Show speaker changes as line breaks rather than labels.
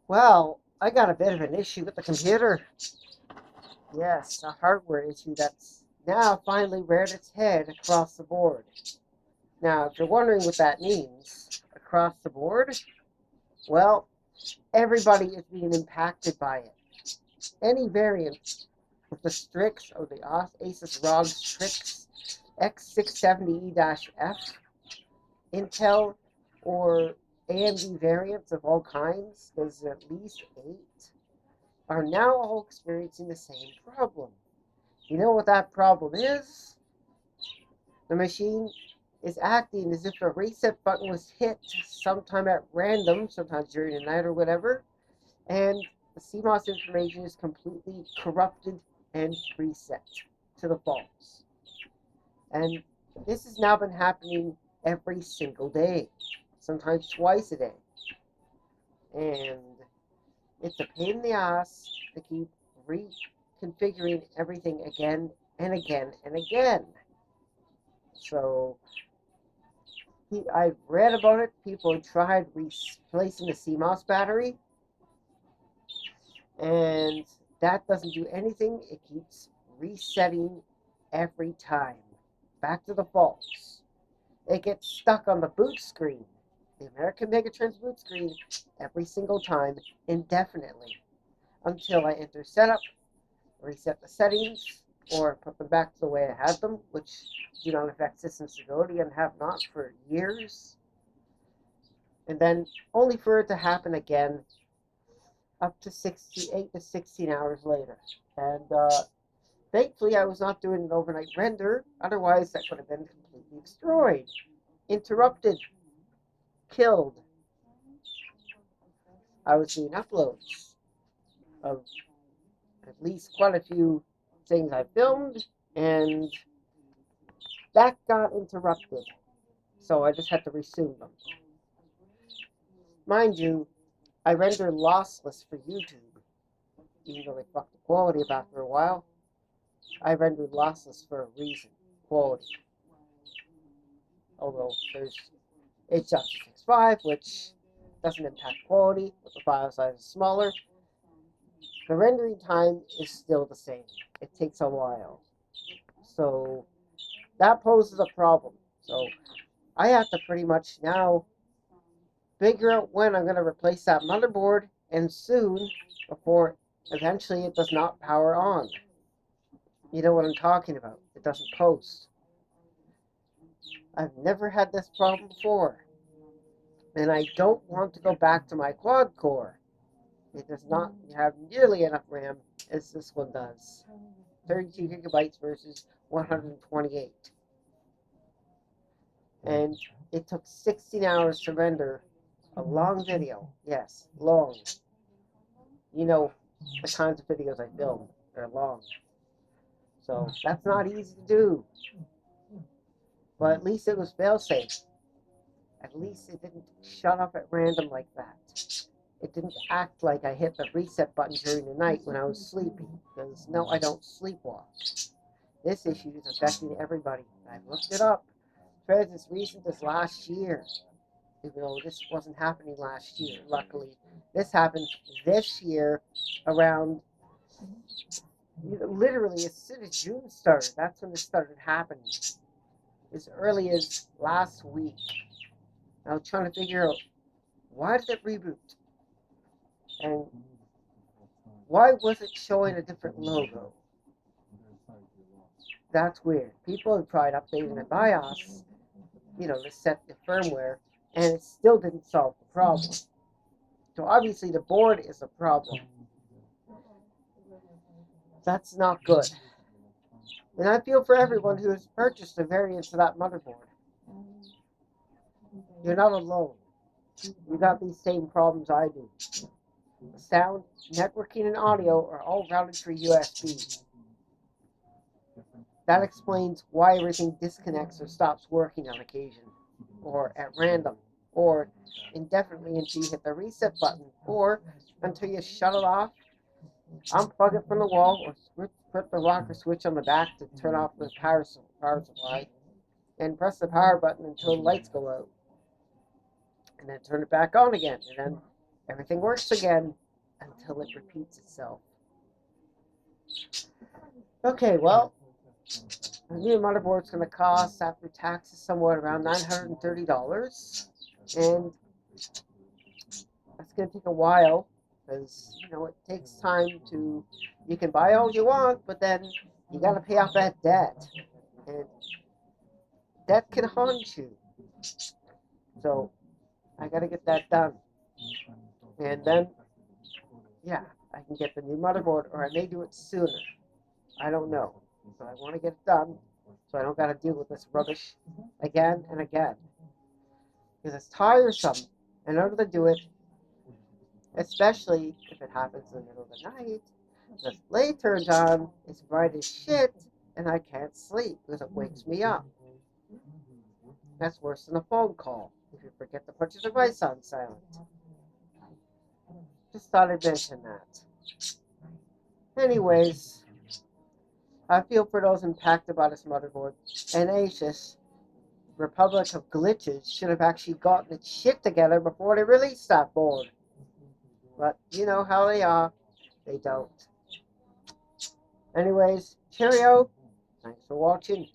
Well, I got a bit of an issue with the computer. Yes, a hardware issue that's now finally reared its head across the board. Now, if you're wondering what that means, across the board, well, everybody is being impacted by it. Any variant with the Strix or the ASUS ROG STRIX x670e-F, Intel, or AMD variants of all kinds, there's at least 8, are now all experiencing the same problem. You know what that problem is? The machine is acting as if a reset button was hit sometime at random, sometimes during the night or whatever, and the CMOS information is completely corrupted and reset to the false. And this has now been happening every single day, sometimes twice a day. And it's a pain in the ass to keep reconfiguring everything again and again and again. So I've read about it. People have tried replacing the CMOS battery, and that doesn't do anything. It keeps resetting every time, back to the false. It gets stuck on the boot screen, the American Megatrends boot screen, every single time, indefinitely, until I enter setup, reset the settings, or put them back to the way I had them, which do not affect system stability and have not for years. And then only for it to happen again up to 8 to 16 hours later. And thankfully, I was not doing an overnight render. Otherwise, that would have been completely destroyed, interrupted, killed. I was doing uploads of at least quite a few things I filmed, and that got interrupted. So I just had to resume them. Mind you, I render lossless for YouTube, even though they fucked the quality up after a while. I rendered lossless for a reason, quality. Although there's H.265, which doesn't impact quality, but the file size is smaller. The rendering time is still the same. It takes a while. So that poses a problem. So I have to pretty much now figure out when I'm going to replace that motherboard, and soon, before eventually it does not power on. You know what I'm talking about. It doesn't post. I've never had this problem before. And I don't want to go back to my quad core. It does not have nearly enough RAM as this one does. 32 gigabytes versus 128. And it took 16 hours to render a long video. Yes, long. You know, the kinds of videos I film, they're long. So that's not easy to do. But at least it was fail-safe. At least it didn't shut off at random like that. It didn't act like I hit the reset button during the night when I was sleeping, because no, I don't sleepwalk. This issue is affecting everybody. I've looked it up. It's as recent as last year, even though this wasn't happening last year, luckily. This happened this year around, literally as soon as June started. That's when it started happening. As early as last week. I was trying to figure out, why did it reboot? And why was it showing a different logo? That's weird. People have tried updating the BIOS, to set the firmware, and it still didn't solve the problem. So obviously the board is a problem. That's not good. And I feel for everyone who has purchased a variant of that motherboard. You're not alone. You got these same problems I do. The sound, networking, and audio are all routed through USB. That explains why everything disconnects or stops working on occasion, or at random, or indefinitely until you hit the reset button, or until you shut it off, unplug it from the wall, or put the rocker switch on the back to turn off the power supply, and press the power button until the lights go out, and then turn it back on again, and then everything works again until it repeats itself. Okay, well, the new motherboard's going to cost, after taxes, somewhere around $930. And that's going to take a while, because, you know, it takes time to, you can buy all you want, but then you got to pay off that debt. And debt can haunt you. So, I got to get that done. And then, yeah, I can get the new motherboard, or I may do it sooner. I don't know. So I want to get it done, so I don't got to deal with this rubbish again and again. Because it's tiresome in order to do it, especially if it happens in the middle of the night. The light turns on, it's bright as shit, and I can't sleep because it wakes me up. That's worse than a phone call if you forget to put your device on silent. Just thought I'd mention that. Anyways, I feel for those impacted by this motherboard, and ASUS, Republic of Glitches, should have actually gotten its shit together before they released that board. But you know how they are. They don't. Anyways, cheerio. Thanks for watching.